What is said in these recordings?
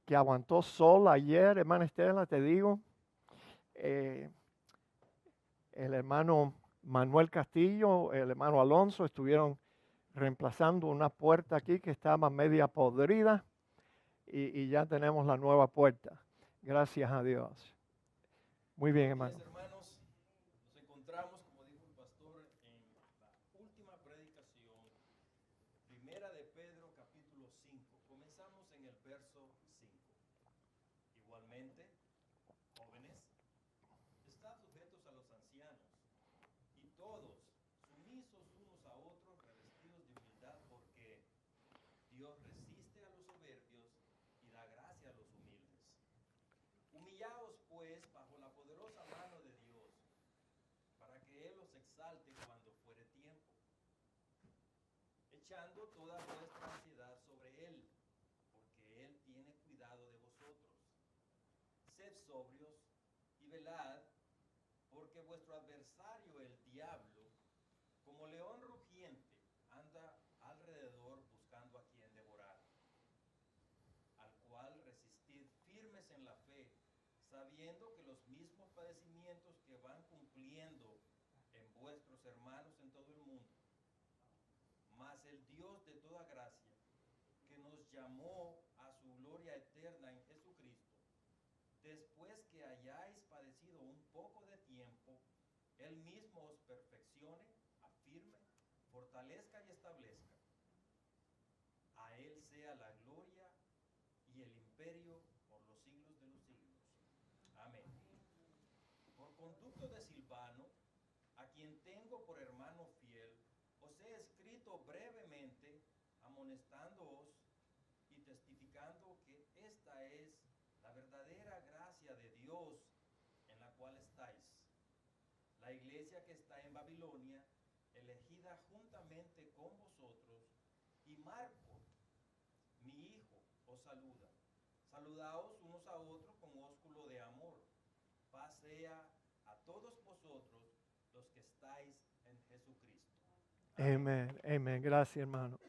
que aguantó sol ayer, hermana Estela, te digo. El hermano Manuel Castillo, el hermano Alonso estuvieron reemplazando una puerta aquí que estaba media podrida y ya tenemos la nueva puerta. Gracias a Dios. Muy bien, hermano. Hermanos, nos encontramos, como dijo el pastor, en la última predicación, primera de Pedro, capítulo 5. Comenzamos en el verso 5. Igualmente, jóvenes, estad sujetos a los ancianos, y todos sumisos unos a otros, revestidos de humildad, porque Dios resiste a los soberbios y da gracia a los humildes. Humillaos pues bajo la poderosa mano de Dios, para que Él os exalte cuando fuere tiempo, echando toda vuestra ansiedad sobre Él, porque Él tiene cuidado de vosotros. Sed sobrios y velad, porque vuestro adversario el diablo, como león rugiente, anda alrededor buscando a quien devorar, al cual resistid firmes en la fe, sabiendo que los mismos padecimientos que van cumpliendo en vuestros hermanos en todo el mundo. Mas el Dios de toda gracia, que nos llamó a su gloria eterna en Jesucristo, después que hayáis padecido un poco de tiempo, Él mismo os perfeccione, afirme, fortalezca y establezca. A Él sea la gloria y el imperio por los siglos de los siglos. Amén. Por conducto de Silvano, a quien tengo por hermano fiel, os he escrito brevemente, amonestándoos y testificando que esta es la verdadera gracia de Dios en la cual estáis. La iglesia que está en Babilonia, elegida juntamente con vosotros, y Marco, mi hijo, os saluda. Saludaos unos a otros con ósculo de amor. Paz sea a todos vosotros los que estáis en Jesucristo. Amén, amén. Gracias, hermano.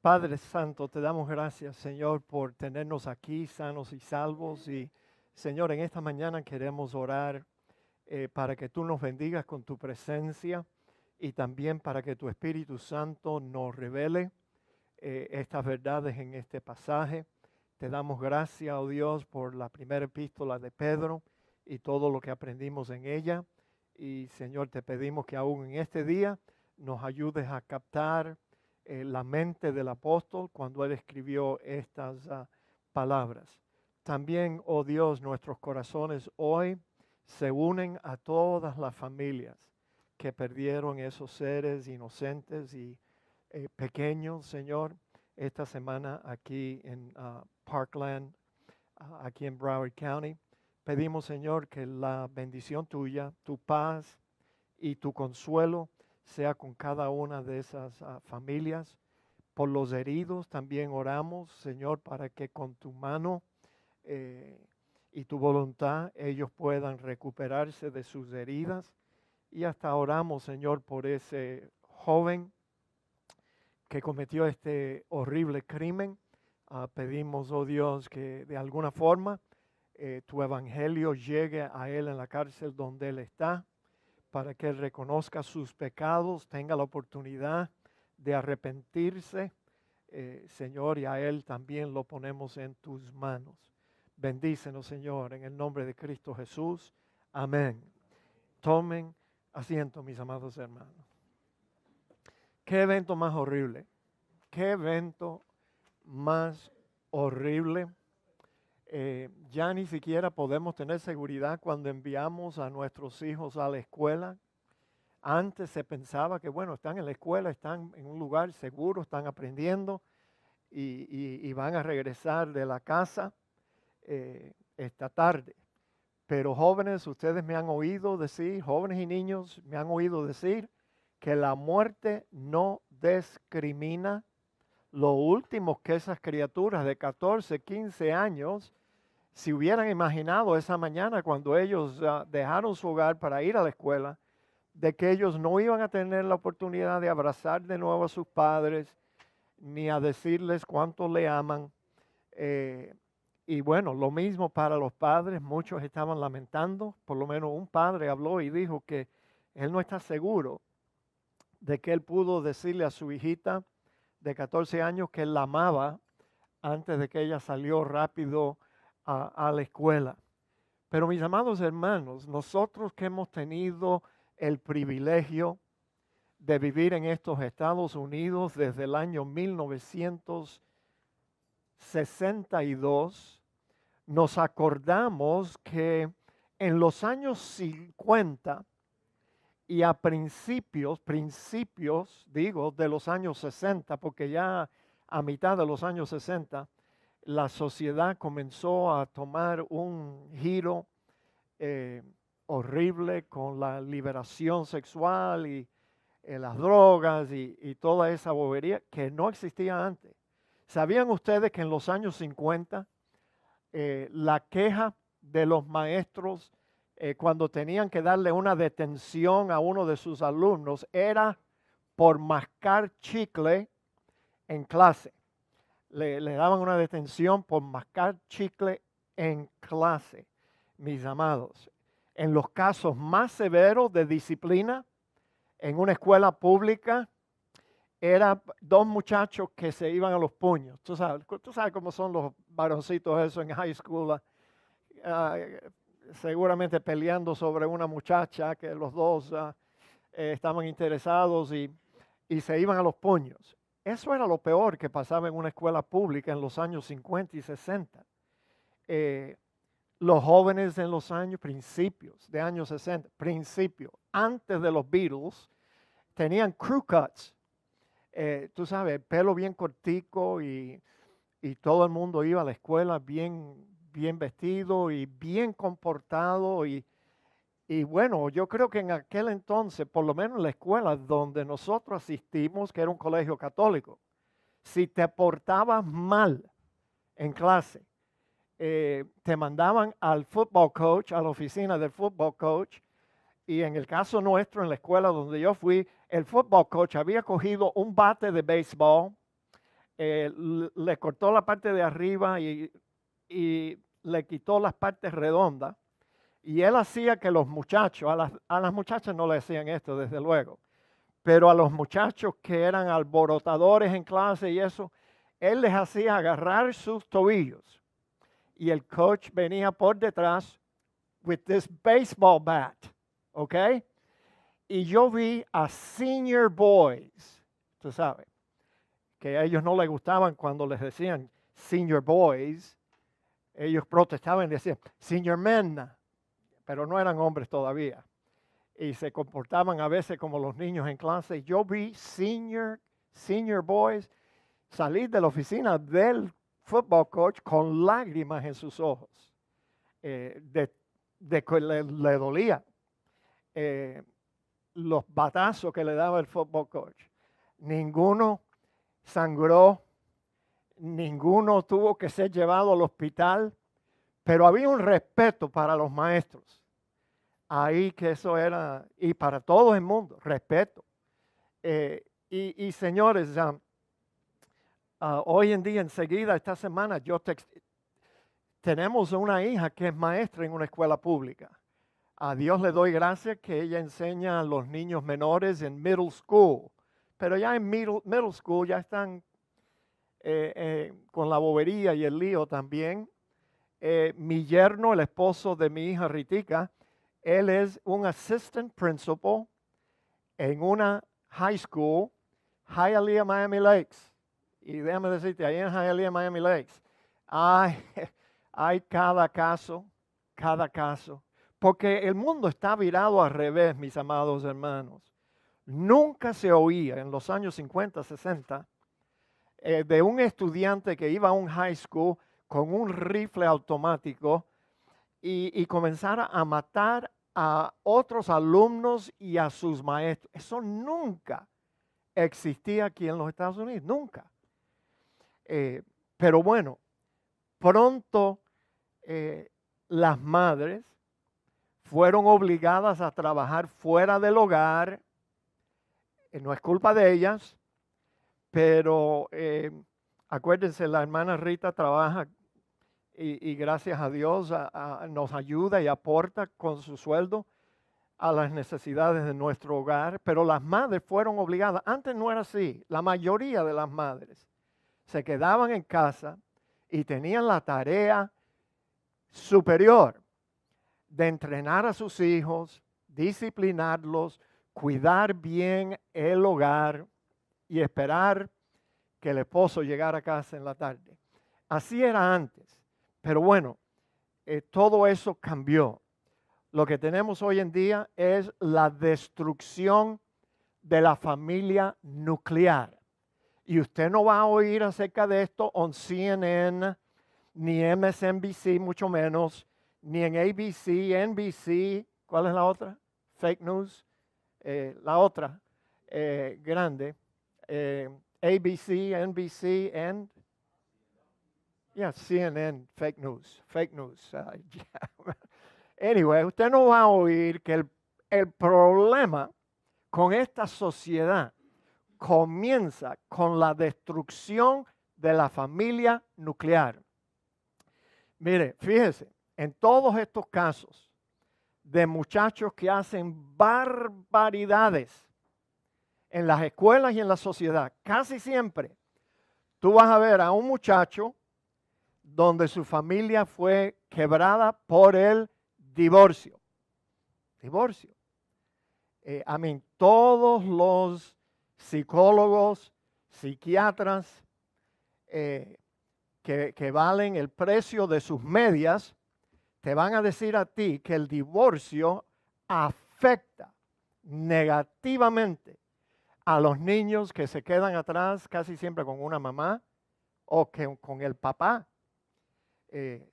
Padre Santo, te damos gracias, Señor, por tenernos aquí sanos y salvos. Y, Señor, en esta mañana queremos orar para que tú nos bendigas con tu presencia y también para que tu Espíritu Santo nos revele estas verdades en este pasaje. Te damos gracias, oh Dios, por la primera epístola de Pedro y todo lo que aprendimos en ella. Y, Señor, te pedimos que aún en este día nos ayudes a captar la mente del apóstol cuando él escribió estas palabras. También, oh Dios, nuestros corazones hoy se unen a todas las familias que perdieron esos seres inocentes y pequeños, Señor, esta semana aquí en Parkland, aquí en Broward County. Pedimos, Señor, que la bendición tuya, tu paz y tu consuelo sea con cada una de esas familias. Por los heridos también oramos, Señor, para que con tu mano y tu voluntad ellos puedan recuperarse de sus heridas. Y hasta oramos, Señor, por ese joven que cometió este horrible crimen. Pedimos, oh Dios, que de alguna forma tu evangelio llegue a él en la cárcel donde él está, para que él reconozca sus pecados, tenga la oportunidad de arrepentirse, Señor, y a él también lo ponemos en tus manos. Bendícenos, Señor, en el nombre de Cristo Jesús. Amén. Tomen asiento, mis amados hermanos. Qué evento más horrible. Qué evento más horrible. Ya ni siquiera podemos tener seguridad cuando enviamos a nuestros hijos a la escuela. Antes se pensaba que, bueno, están en la escuela, están en un lugar seguro, están aprendiendo y van a regresar de la casa esta tarde. Pero jóvenes, ustedes me han oído decir, jóvenes y niños me han oído decir que la muerte no discrimina. Lo último que esas criaturas de 14, 15 años, si hubieran imaginado esa mañana cuando ellos dejaron su hogar para ir a la escuela, de que ellos no iban a tener la oportunidad de abrazar de nuevo a sus padres, ni a decirles cuánto le aman, Y bueno, lo mismo para los padres, muchos estaban lamentando, por lo menos un padre habló y dijo que él no está seguro de que él pudo decirle a su hijita de 14 años que él la amaba antes de que ella salió rápido a la escuela. Pero mis amados hermanos, nosotros que hemos tenido el privilegio de vivir en estos Estados Unidos desde el año 1962, nos acordamos que en los años 50 y a principios, digo, de los años 60, porque ya a mitad de los años 60, la sociedad comenzó a tomar un giro horrible con la liberación sexual y las drogas y toda esa bobería que no existía antes. ¿Sabían ustedes que en los años 50 la queja de los maestros cuando tenían que darle una detención a uno de sus alumnos era por mascar chicle en clase? Le daban una detención por mascar chicle en clase, mis amados. En los casos más severos de disciplina en una escuela pública, eran dos muchachos que se iban a los puños. Tú sabes cómo son los varoncitos eso en high school, seguramente peleando sobre una muchacha que los dos estaban interesados y se iban a los puños. Eso era lo peor que pasaba en una escuela pública en los años 50 y 60. Los jóvenes en los principios de años 60, antes de los Beatles, tenían crew cuts. Tú sabes, pelo bien cortico y todo el mundo iba a la escuela bien vestido y bien comportado. Y bueno, yo creo que en aquel entonces, por lo menos en la escuela donde nosotros asistimos, que era un colegio católico, si te portabas mal en clase, te mandaban al football coach, a la oficina del football coach. Y en el caso nuestro, en la escuela donde yo fui, el football coach había cogido un bate de béisbol, le cortó la parte de arriba y le quitó las partes redondas. Y él hacía que los muchachos, a las muchachas no le hacían esto, desde luego, pero a los muchachos que eran alborotadores en clase y eso, él les hacía agarrar sus tobillos. Y el coach venía por detrás with this baseball bat. ¿Ok? Y yo vi a senior boys, tú sabes, que a ellos no les gustaban cuando les decían senior boys. Ellos protestaban y decían senior men, pero no eran hombres todavía. Y se comportaban a veces como los niños en clase. Yo vi senior boys salir de la oficina del football coach con lágrimas en sus ojos, de que le dolía. Los batazos que le daba el football coach. Ninguno sangró, ninguno tuvo que ser llevado al hospital, pero había un respeto para los maestros. Ahí que eso era, y para todo el mundo, respeto. Y señores, hoy en día, enseguida, esta semana, tenemos una hija que es maestra en una escuela pública. A Dios le doy gracias que ella enseña a los niños menores en middle school. Pero ya en middle school ya están con la bobería y el lío también. Mi yerno, el esposo de mi hija Ritica, él es un assistant principal en una high school, Hialeah, Miami Lakes. Y déjame decirte, ahí en Hialeah, Miami Lakes, hay cada caso. Porque el mundo está virado al revés, mis amados hermanos. Nunca se oía en los años 50, 60 de un estudiante que iba a un high school con un rifle automático y comenzara a matar a otros alumnos y a sus maestros. Eso nunca existía aquí en los Estados Unidos, nunca. Pero bueno, pronto las madres fueron obligadas a trabajar fuera del hogar. No es culpa de ellas, pero acuérdense, la hermana Rita trabaja y gracias a Dios nos ayuda y aporta con su sueldo a las necesidades de nuestro hogar, pero las madres fueron obligadas. Antes no era así. La mayoría de las madres se quedaban en casa y tenían la tarea superior de entrenar a sus hijos, disciplinarlos, cuidar bien el hogar y esperar que el esposo llegara a casa en la tarde. Así era antes, pero bueno, todo eso cambió. Lo que tenemos hoy en día es la destrucción de la familia nuclear. Y usted no va a oír acerca de esto en CNN, ni MSNBC, mucho menos, ni en ABC, NBC. ¿Cuál es la otra? Fake news. La otra grande. ABC, NBC, and CNN, fake news. Anyway, usted no va a oír que el problema con esta sociedad comienza con la destrucción de la familia nuclear. Mire, fíjese, en todos estos casos de muchachos que hacen barbaridades en las escuelas y en la sociedad, casi siempre tú vas a ver a un muchacho donde su familia fue quebrada por el divorcio. Todos los psicólogos, psiquiatras que valen el precio de sus medias, te van a decir a ti que el divorcio afecta negativamente a los niños que se quedan atrás casi siempre con una mamá o con el papá.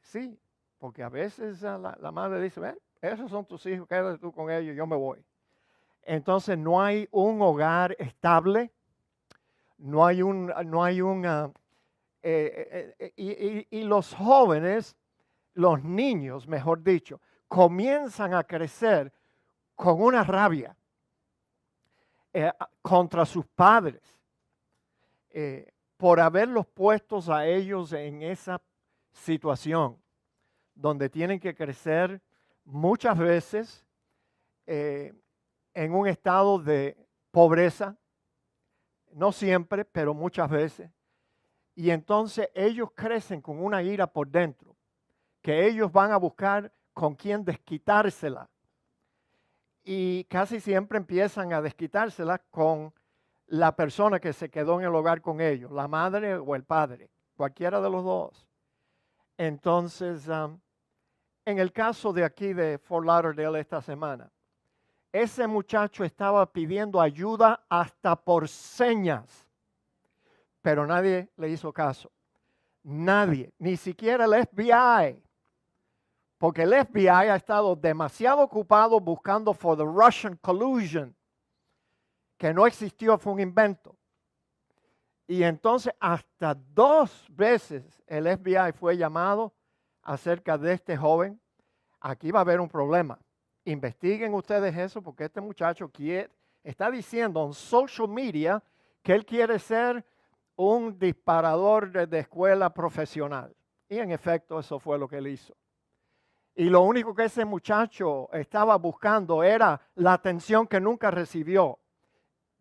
Sí, porque a veces la madre dice, esos son tus hijos, quédate tú con ellos, yo me voy. Entonces no hay un hogar estable, y los jóvenes, los niños, mejor dicho, comienzan a crecer con una rabia contra sus padres por haberlos puestos a ellos en esa situación donde tienen que crecer muchas veces en un estado de pobreza, no siempre, pero muchas veces. Y entonces ellos crecen con una ira por dentro, que ellos van a buscar con quién desquitársela. Y casi siempre empiezan a desquitársela con la persona que se quedó en el hogar con ellos, la madre o el padre, cualquiera de los dos. Entonces, en el caso de aquí de Fort Lauderdale esta semana, ese muchacho estaba pidiendo ayuda hasta por señas, pero nadie le hizo caso. Nadie, ni siquiera el FBI, porque el FBI ha estado demasiado ocupado buscando for the Russian collusion, que no existió, fue un invento. Y entonces hasta 2 veces el FBI fue llamado acerca de este joven. Aquí va a haber un problema. Investiguen ustedes eso porque este muchacho está diciendo en social media que él quiere ser un disparador de escuela profesional. Y en efecto eso fue lo que él hizo. Y lo único que ese muchacho estaba buscando era la atención que nunca recibió,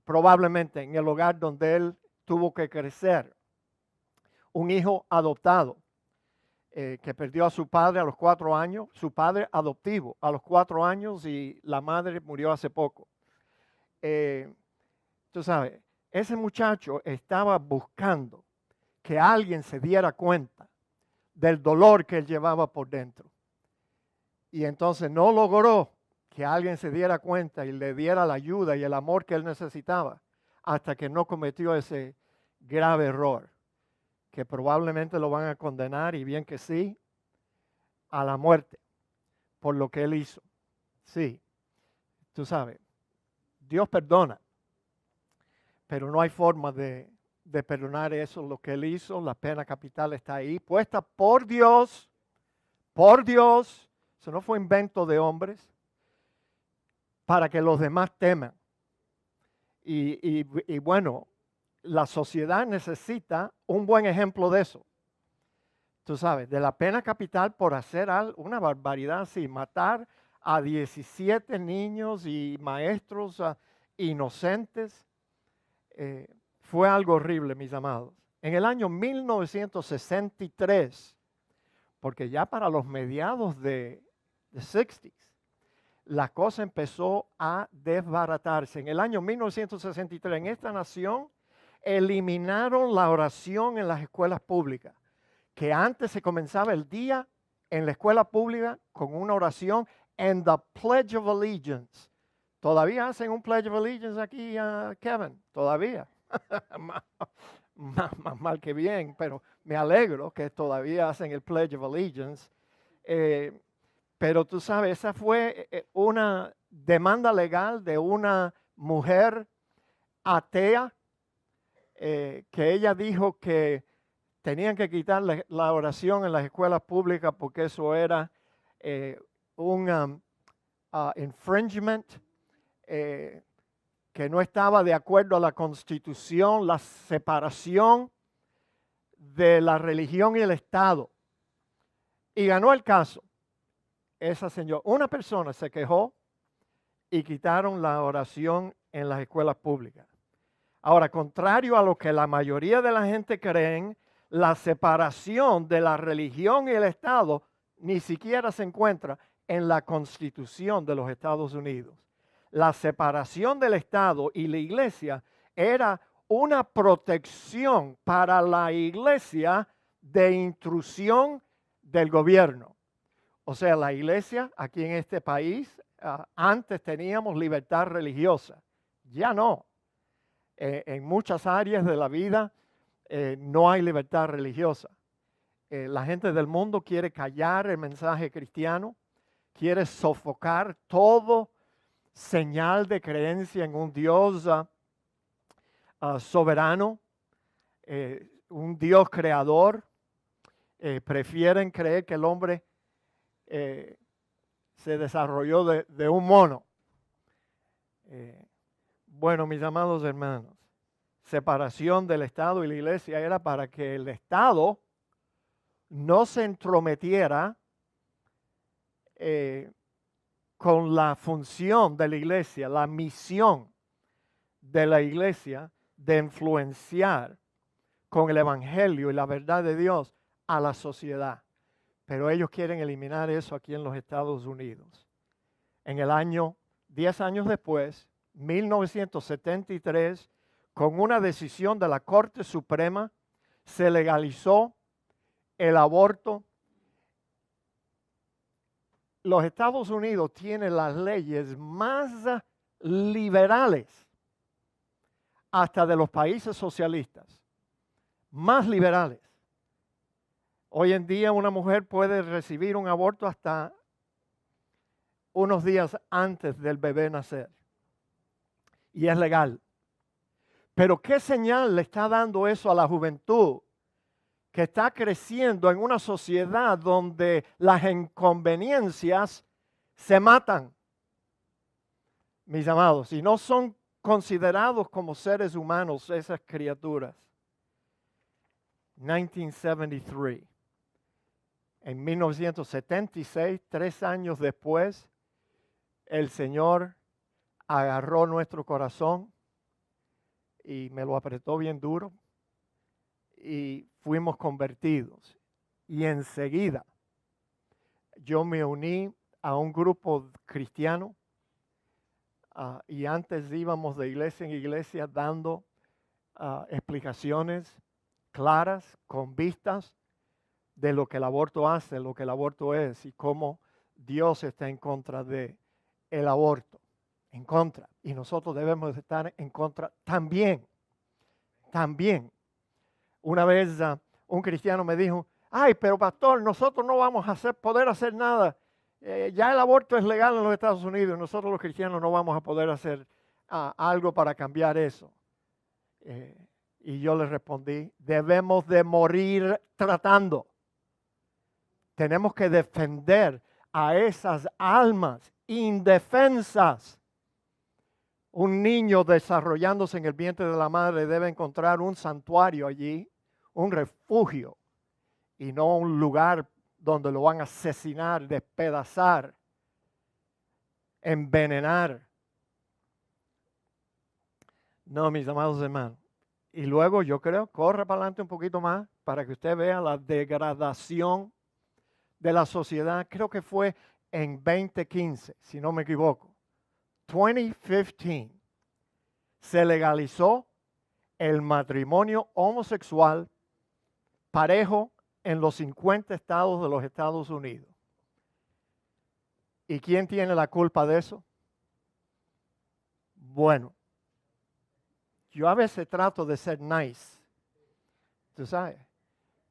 probablemente en el hogar donde él tuvo que crecer. Un hijo adoptado que perdió a su padre a los 4 años, su padre adoptivo a los 4 años y la madre murió hace poco. Tú sabes, ese muchacho estaba buscando que alguien se diera cuenta del dolor que él llevaba por dentro. Y entonces no logró que alguien se diera cuenta y le diera la ayuda y el amor que él necesitaba hasta que no cometió ese grave error, que probablemente lo van a condenar, y bien que sí, a la muerte por lo que él hizo. Sí, tú sabes, Dios perdona, pero no hay forma de perdonar eso, lo que él hizo. La pena capital está ahí, puesta por Dios, eso no fue invento de hombres, para que los demás teman. Y bueno, la sociedad necesita un buen ejemplo de eso. tú sabes, de la pena capital por hacer una barbaridad así, matar a 17 niños y maestros inocentes. Fue algo horrible, mis amados. En el año 1963, porque ya para los mediados de 60s, la cosa empezó a desbaratarse. En el año 1963, en esta nación, eliminaron la oración en las escuelas públicas, que antes se comenzaba el día en la escuela pública con una oración en the Pledge of Allegiance. ¿Todavía hacen un Pledge of Allegiance aquí, Kevin? Todavía. más mal que bien, pero me alegro que todavía hacen el Pledge of Allegiance. Pero tú sabes, esa fue una demanda legal de una mujer atea, que ella dijo que tenían que quitar la oración en las escuelas públicas porque eso era un infringement que no estaba de acuerdo a la Constitución, la separación de la religión y el Estado. Y ganó el caso. Esa señora, una persona se quejó y quitaron la oración en las escuelas públicas. Ahora, contrario a lo que la mayoría de la gente creen, la separación de la religión y el Estado ni siquiera se encuentra en la Constitución de los Estados Unidos. La separación del Estado y la iglesia era una protección para la iglesia de intrusión del gobierno. O sea, la iglesia aquí en este país, antes teníamos libertad religiosa, ya no. En muchas áreas de la vida no hay libertad religiosa. La gente del mundo quiere callar el mensaje cristiano, quiere sofocar todo señal de creencia en un Dios soberano, un Dios creador. Prefieren creer que el hombre se desarrolló de un mono. Bueno, mis amados hermanos, separación del Estado y la iglesia era para que el Estado no se entrometiera con la función de la iglesia, la misión de la iglesia de influenciar con el evangelio y la verdad de Dios a la sociedad. Pero ellos quieren eliminar eso aquí en los Estados Unidos. En el año, 10 años después, 1973, con una decisión de la Corte Suprema, se legalizó el aborto. Los Estados Unidos tienen las leyes más liberales hasta de los países socialistas, más liberales. Hoy en día una mujer puede recibir un aborto hasta unos días antes del bebé nacer. Y es legal. Pero ¿qué señal le está dando eso a la juventud que está creciendo en una sociedad donde las inconveniencias se matan? Mis amados, y no son considerados como seres humanos esas criaturas. 1973. En 1976, 3 años después, el Señor agarró nuestro corazón y me lo apretó bien duro y fuimos convertidos. Y enseguida yo me uní a un grupo cristiano y antes íbamos de iglesia en iglesia dando explicaciones claras, con vistas de lo que el aborto hace, lo que el aborto es y cómo Dios está en contra de el aborto, en contra. Y nosotros debemos estar en contra también. También. Una vez un cristiano me dijo, ay, pero pastor, nosotros no vamos a poder hacer nada. Ya el aborto es legal en los Estados Unidos y nosotros los cristianos no vamos a poder hacer algo para cambiar eso. Y yo le respondí, debemos de morir tratando. Tenemos que defender a esas almas indefensas. Un niño desarrollándose en el vientre de la madre debe encontrar un santuario allí, un refugio. y no un lugar donde lo van a asesinar, despedazar, envenenar. No, mis amados hermanos. Y luego yo creo, corre para adelante un poquito más para que usted vea la degradación de la sociedad. Creo que fue en 2015, si no me equivoco. 2015 se legalizó el matrimonio homosexual parejo en los 50 estados de los Estados Unidos. ¿Y quién tiene la culpa de eso? Bueno, yo a veces trato de ser nice, tú sabes,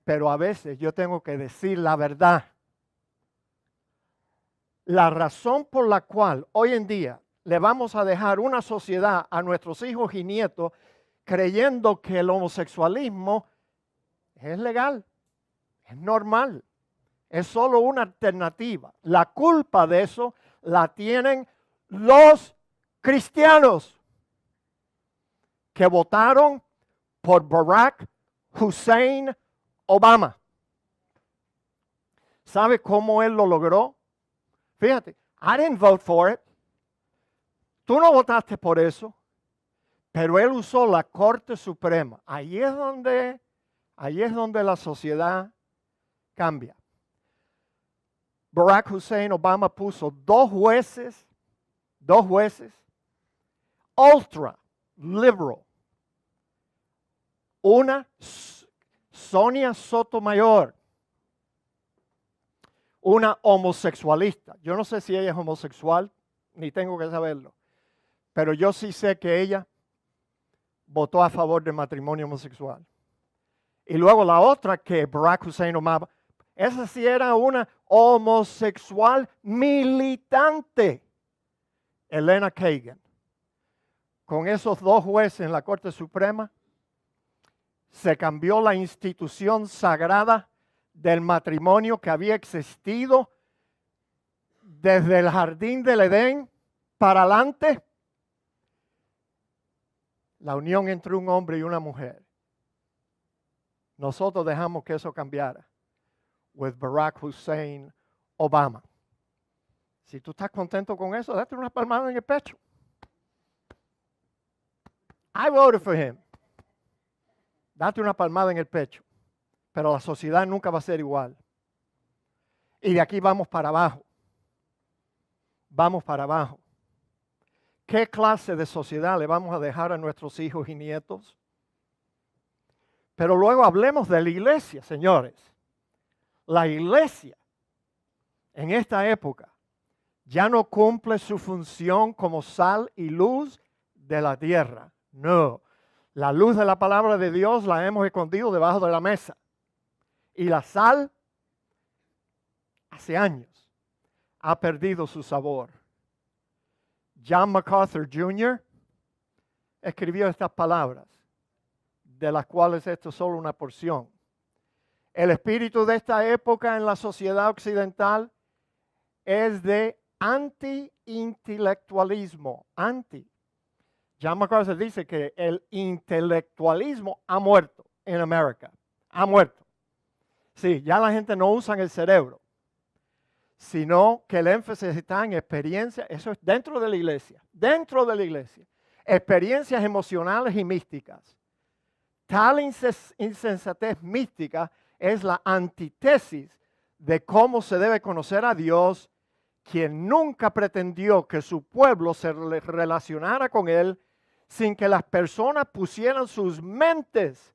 pero a veces yo tengo que decir la verdad. La razón por la cual hoy en día le vamos a dejar una sociedad a nuestros hijos y nietos creyendo que el homosexualismo es legal, es normal, es solo una alternativa. La culpa de eso la tienen los cristianos que votaron por Barack Hussein Obama. ¿Sabe cómo él lo logró? Fíjate, I didn't vote for it. Tú no votaste por eso, pero él usó la Corte Suprema. Ahí es donde la sociedad cambia. Barack Hussein Obama puso dos jueces, ultra liberal. Una, Sonia Sotomayor, una homosexualista. Yo no sé si ella es homosexual, ni tengo que saberlo. Pero yo sí sé que ella votó a favor del matrimonio homosexual. Y luego la otra, que Barack Hussein Obama, esa sí era una homosexual militante, Elena Kagan. Con esos dos jueces en la Corte Suprema, se cambió la institución sagrada del matrimonio que había existido desde el jardín del Edén para adelante. La unión entre un hombre y una mujer. Nosotros dejamos que eso cambiara. With Barack Hussein Obama. Si tú estás contento con eso, date una palmada en el pecho. I voted for him. Date una palmada en el pecho. Pero la sociedad nunca va a ser igual. Y de aquí vamos para abajo. Vamos para abajo. ¿Qué clase de sociedad le vamos a dejar a nuestros hijos y nietos? Pero luego hablemos de la iglesia, señores. La iglesia en esta época ya no cumple su función como sal y luz de la tierra. No, la luz de la palabra de Dios la hemos escondido debajo de la mesa. Y la sal, hace años, ha perdido su sabor. John MacArthur Jr. escribió estas palabras, de las cuales esto es solo una porción. El espíritu de esta época en la sociedad occidental es de anti-intelectualismo. John MacArthur dice que el intelectualismo ha muerto en América. Ha muerto. Sí, ya la gente no usa el cerebro, sino que el énfasis está en experiencia. Eso es dentro de la iglesia. Dentro de la iglesia. Experiencias emocionales y místicas. Tal insensatez mística es la antítesis de cómo se debe conocer a Dios, quien nunca pretendió que su pueblo se relacionara con Él sin que las personas pusieran sus mentes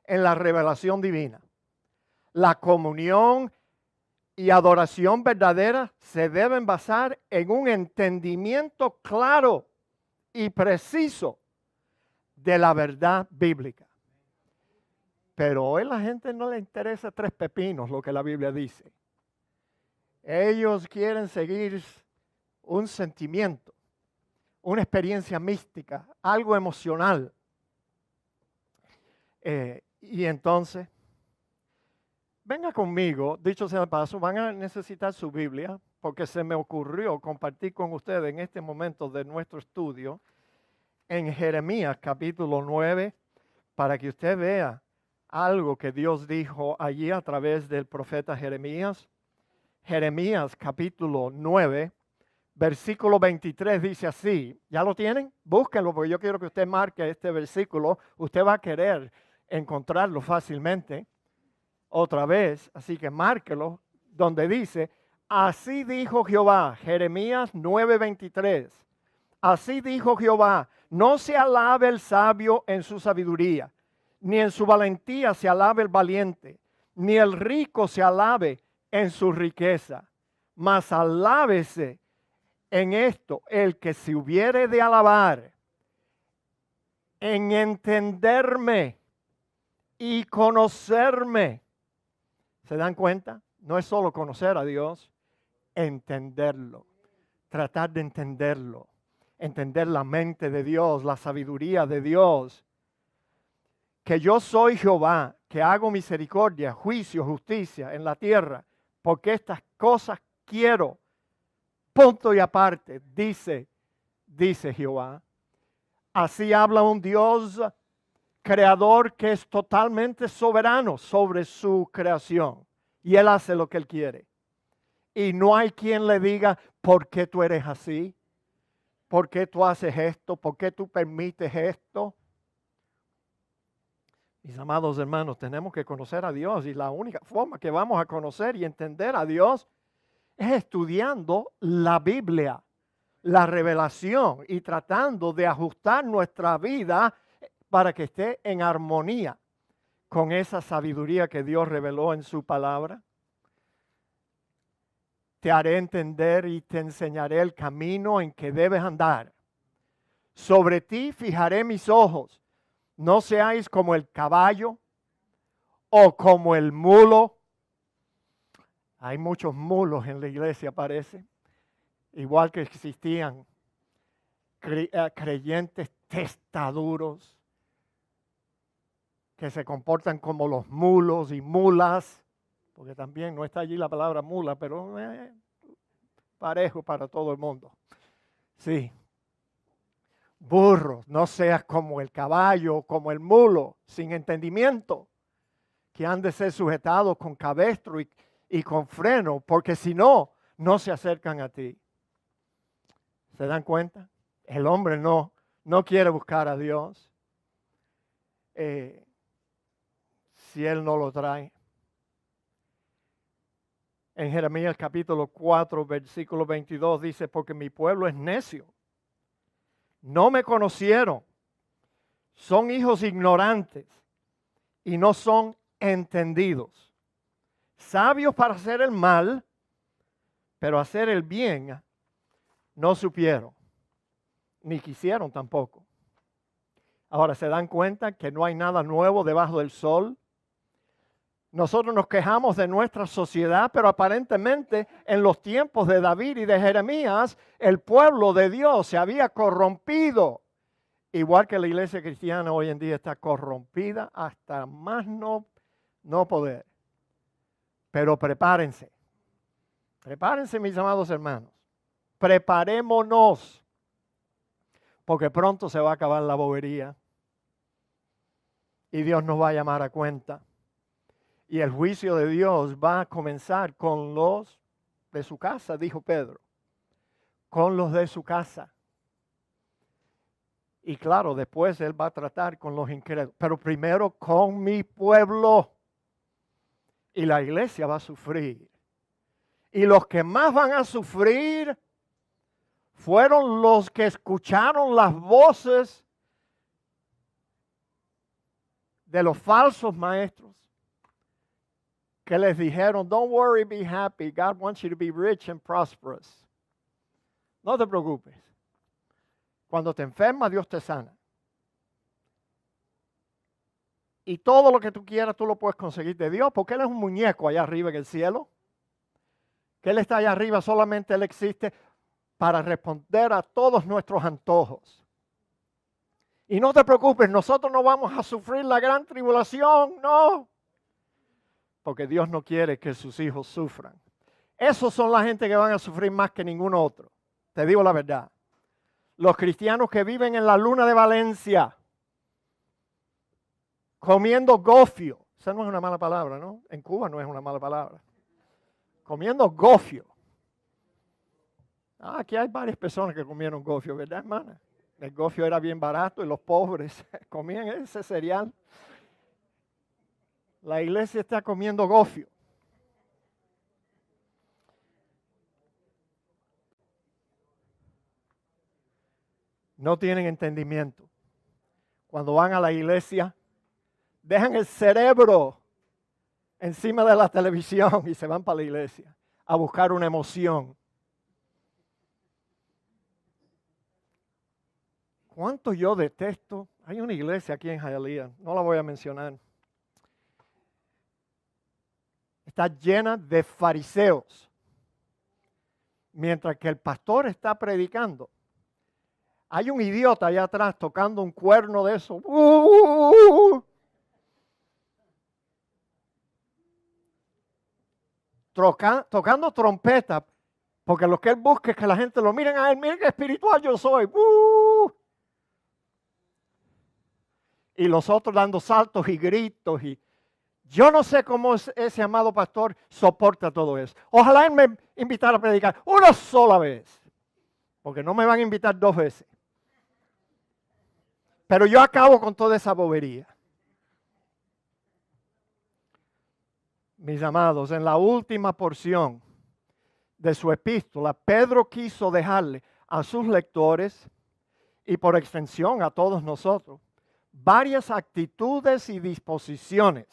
en la revelación divina. La comunión y adoración verdadera se deben basar en un entendimiento claro y preciso de la verdad bíblica. Pero hoy a la gente no le interesa tres pepinos lo que la Biblia dice. Ellos quieren seguir un sentimiento, una experiencia mística, algo emocional. Y entonces, venga conmigo, dicho sea de paso, van a necesitar su Biblia, porque se me ocurrió compartir con ustedes en este momento de nuestro estudio, en Jeremías capítulo 9, para que usted vea algo que Dios dijo allí a través del profeta Jeremías. Jeremías capítulo 9, versículo 23 dice así. ¿Ya lo tienen? Búsquenlo porque yo quiero que usted marque este versículo. Usted va a querer encontrarlo fácilmente otra vez. Así que márquelo donde dice, así dijo Jehová, Jeremías 9:23. Así dijo Jehová, no se alabe el sabio en su sabiduría, ni en su valentía se alabe el valiente, ni el rico se alabe en su riqueza, mas alábese en esto el que se hubiere de alabar, en entenderme y conocerme. ¿Se dan cuenta? No es solo conocer a Dios, entenderlo, tratar de entenderlo, entender la mente de Dios, la sabiduría de Dios. Que yo soy Jehová, que hago misericordia, juicio, justicia en la tierra, porque estas cosas quiero. Punto y aparte, dice Jehová. Así habla un Dios creador que es totalmente soberano sobre su creación. Y Él hace lo que Él quiere. Y no hay quien le diga, ¿por qué tú eres así? ¿Por qué tú haces esto? ¿Por qué tú permites esto? Mis amados hermanos, tenemos que conocer a Dios y la única forma que vamos a conocer y entender a Dios es estudiando la Biblia, la revelación y tratando de ajustar nuestra vida para que esté en armonía con esa sabiduría que Dios reveló en su palabra. Te haré entender y te enseñaré el camino en que debes andar. Sobre ti fijaré mis ojos. No seáis como el caballo o como el mulo. Hay muchos mulos en la iglesia, parece. Igual que existían creyentes testaduros que se comportan como los mulos y mulas, porque también no está allí la palabra mula, pero parejo para todo el mundo. Sí. Burros, no seas como el caballo, como el mulo, sin entendimiento, que han de ser sujetados con cabestro y con freno, porque si no, no se acercan a ti. ¿Se dan cuenta? El hombre no quiere buscar a Dios si Él no lo trae. En Jeremías capítulo 4, versículo 22 dice, porque mi pueblo es necio. No me conocieron, son hijos ignorantes y no son entendidos. Sabios para hacer el mal, pero hacer el bien no supieron, ni quisieron tampoco. Ahora se dan cuenta que no hay nada nuevo debajo del sol. Nosotros nos quejamos de nuestra sociedad, pero aparentemente en los tiempos de David y de Jeremías, el pueblo de Dios se había corrompido. Igual que la iglesia cristiana hoy en día está corrompida hasta más no poder. Pero prepárense. Prepárense, mis amados hermanos. Preparémonos. Porque pronto se va a acabar la bobería. Y Dios nos va a llamar a cuenta. Y el juicio de Dios va a comenzar con los de su casa, dijo Pedro. Con los de su casa. Y claro, después Él va a tratar con los incrédulos. Pero primero con mi pueblo. Y la iglesia va a sufrir. Y los que más van a sufrir fueron los que escucharon las voces de los falsos maestros. Que les dijeron, don't worry, be happy. God wants you to be rich and prosperous. No te preocupes. Cuando te enfermas, Dios te sana. Y todo lo que tú quieras, tú lo puedes conseguir de Dios, porque Él es un muñeco allá arriba en el cielo. Que Él está allá arriba, solamente Él existe para responder a todos nuestros antojos. Y no te preocupes, nosotros no vamos a sufrir la gran tribulación, no. Porque Dios no quiere que sus hijos sufran. Esos son la gente que van a sufrir más que ningún otro. Te digo la verdad. Los cristianos que viven en la luna de Valencia, comiendo gofio Esa no es una mala palabra, ¿no? En Cuba no es una mala palabra. Comiendo gofio. Aquí hay varias personas que comieron gofio, ¿verdad, hermana? El gofio era bien barato y los pobres comían ese cereal. La iglesia está comiendo gofio. No tienen entendimiento. Cuando van a la iglesia, dejan el cerebro encima de la televisión y se van para la iglesia a buscar una emoción. ¿Cuánto yo detesto? Hay una iglesia aquí en Hialeah, no la voy a mencionar. Está llena de fariseos. Mientras que el pastor está predicando, hay un idiota allá atrás tocando un cuerno de eso. Tocando trompeta, porque lo que él busca es que la gente lo miren a él, miren qué espiritual yo soy. Y los otros dando saltos y gritos. Y yo no sé cómo ese amado pastor soporta todo eso. Ojalá él me invitara a predicar una sola vez, porque no me van a invitar 2 veces. Pero yo acabo con toda esa bobería. Mis amados, en la última porción de su epístola, Pedro quiso dejarle a sus lectores y por extensión a todos nosotros varias actitudes y disposiciones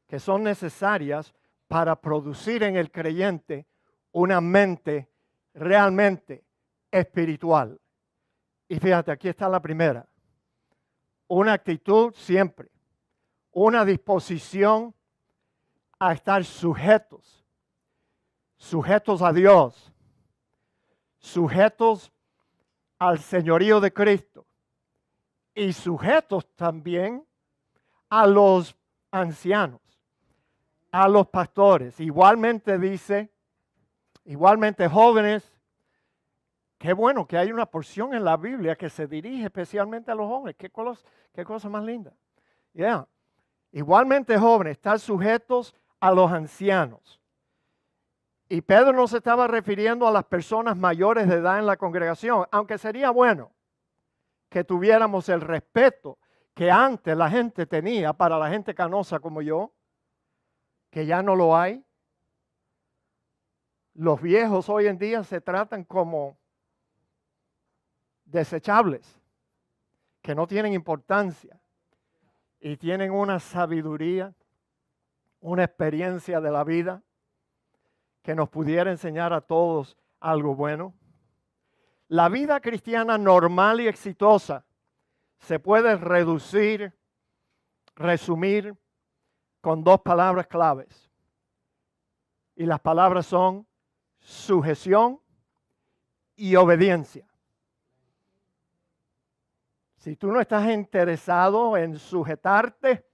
que son necesarias para producir en el creyente una mente realmente espiritual. Y fíjate, aquí está la primera. Una actitud siempre, una disposición a estar sujetos a Dios, sujetos al señorío de Cristo y sujetos también a los ancianos, a los pastores. Igualmente dice, igualmente jóvenes. Qué bueno que hay una porción en la Biblia que se dirige especialmente a los jóvenes. Qué cosa más linda. Igualmente jóvenes, estar sujetos a los ancianos. Y Pedro no se estaba refiriendo a las personas mayores de edad en la congregación, aunque sería bueno que tuviéramos el respeto que antes la gente tenía para la gente canosa como yo, que ya no lo hay. Los viejos hoy en día se tratan como desechables, que no tienen importancia y tienen una sabiduría, una experiencia de la vida que nos pudiera enseñar a todos algo bueno. La vida cristiana normal y exitosa se puede resumir con 2 palabras claves. Y las palabras son sujeción y obediencia. Si tú no estás interesado en sujetarte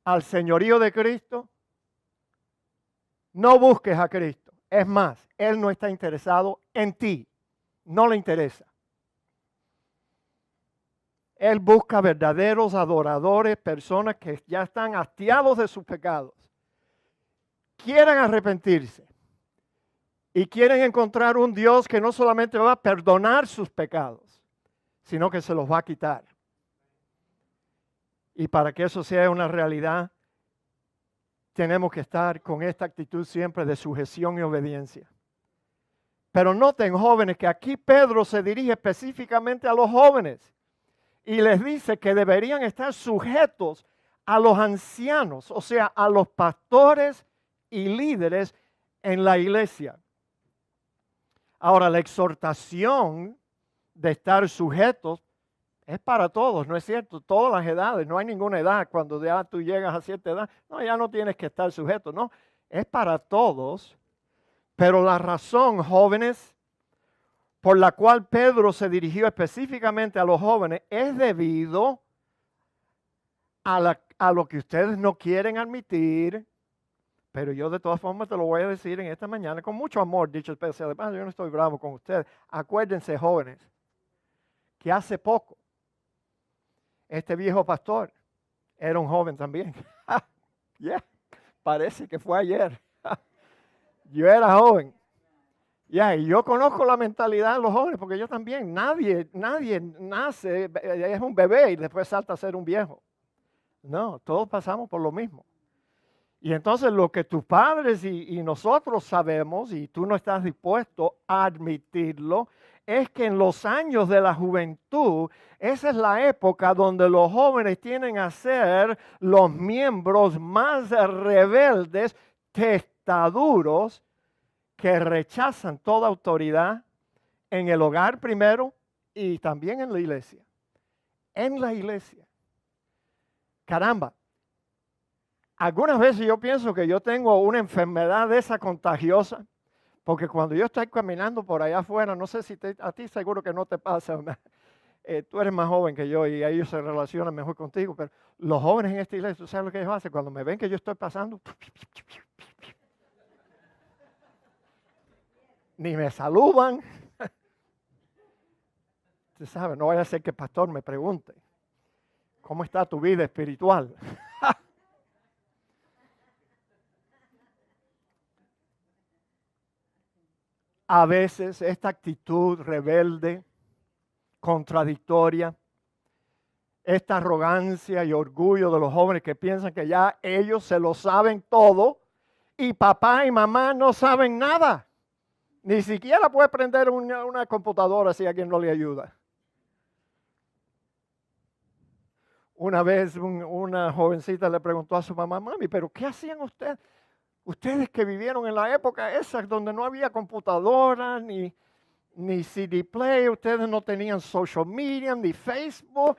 al señorío de Cristo, no busques a Cristo. Es más, Él no está interesado en ti. No le interesa. Él busca verdaderos adoradores, personas que ya están hastiados de sus pecados. Quieren arrepentirse. Y quieren encontrar un Dios que no solamente va a perdonar sus pecados, sino que se los va a quitar. Y para que eso sea una realidad, tenemos que estar con esta actitud siempre de sujeción y obediencia. Pero noten, jóvenes, que aquí Pedro se dirige específicamente a los jóvenes y les dice que deberían estar sujetos a los ancianos, o sea, a los pastores y líderes en la iglesia. Ahora, la exhortación de estar sujetos es para todos, ¿no es cierto? Todas las edades, no hay ninguna edad cuando ya tú llegas a cierta edad, no, ya no tienes que estar sujeto, no, es para todos. Pero la razón, jóvenes, por la cual Pedro se dirigió específicamente a los jóvenes es debido a lo que ustedes no quieren admitir, pero yo de todas formas te lo voy a decir en esta mañana con mucho amor, dicho especial de paz, yo no estoy bravo con ustedes. Acuérdense, jóvenes, que hace poco este viejo pastor Era un joven también. Yeah, parece que fue ayer. Yo era joven. Y yo conozco la mentalidad de los jóvenes, porque yo también, nadie nace, es un bebé y después salta a ser un viejo. No, todos pasamos por lo mismo. Y entonces lo que tus padres y nosotros sabemos, y tú no estás dispuesto a admitirlo, es que en los años de la juventud, esa es la época donde los jóvenes tienden a ser los miembros más rebeldes, testaduros, que rechazan toda autoridad en el hogar primero y también en la iglesia. En la iglesia. Caramba. Algunas veces yo pienso que yo tengo una enfermedad de esa contagiosa, porque cuando yo estoy caminando por allá afuera, no sé si a ti seguro que no te pasa, tú eres más joven que yo y ellos se relacionan mejor contigo, pero los jóvenes en esta iglesia, ¿tú sabes lo que ellos hacen? Cuando me ven que yo estoy pasando, ni me saludan. Usted sabe, no vaya a ser que el pastor me pregunte, ¿cómo está tu vida espiritual? A veces esta actitud rebelde, contradictoria, esta arrogancia y orgullo de los jóvenes que piensan que ya ellos se lo saben todo y papá y mamá no saben nada. Ni siquiera puede prender una computadora si alguien no le ayuda. Una vez una jovencita le preguntó a su mamá, mami, ¿pero qué hacían ustedes? Ustedes que vivieron en la época esa donde no había computadora, ni CD Play, ustedes no tenían social media, ni Facebook.